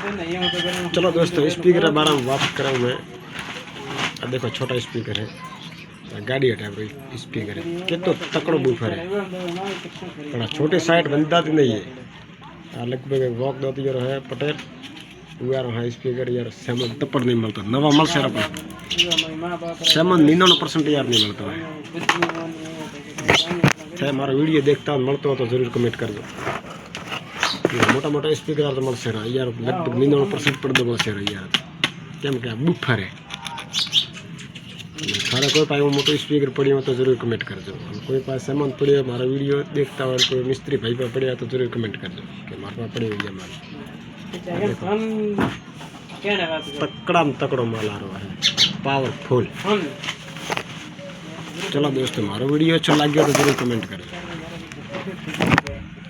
चलो दोस्तों, स्पीकर के बारे में बात करूँ मैं। देखो छोटा स्पीकर है, गाड़ी टाइप स्पीकर है, कितना तकड़ो बूफर है, पर छोटे साइड बनता तो नहीं है। लगभग वॉक दो है पटेल यार। हाँ स्पीकर यार सेमन तपड़ नहीं मिलता, नवा मल से सेमन 99% यार नहीं मिलता है। मारा वीडियो देखता मिलता हो तो जरूर कमेंट कर दो। मोटा मोटा स्पीकर तो मिलसे यार, लगभग 99% पड़ दो मिलसे यार, केम क्या बूफर है। थारे कोई पास मोटो स्पीकर पड़ी हो तो जरूर कमेंट कर दो। कोई पास सामान पड़े हो मारा वीडियो देखता हो, कोई मिस्त्री भाई पर पड़े तो जरूर कमेंट कर दो कि मारे पास पड़ी हुई है हमारी। तकड़ा में तकड़ो माल आ रहा है, पावरफुल। चलो दोस्तों, मारो वीडियो अच्छा लगे तो जरूर कमेंट कर दो।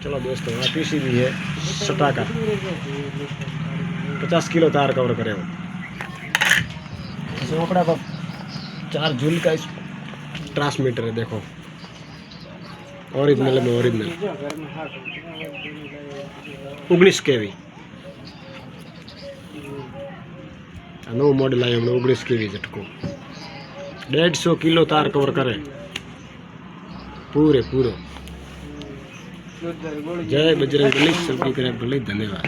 चलो दोस्तों, पीसी भी है सटा का 50 किलो तार कवर करे हो। चौकड़ा का 4 जूल का ट्रांसमीटर है, देखो ओरिजिनल में ओरिजिनल 19 केवी नव मॉडल आया हमने 19 केवी झटको 150 किलो तार कवर करे पूरे पूरो। जय बजरंग बली, सभी करे भले, धन्यवाद।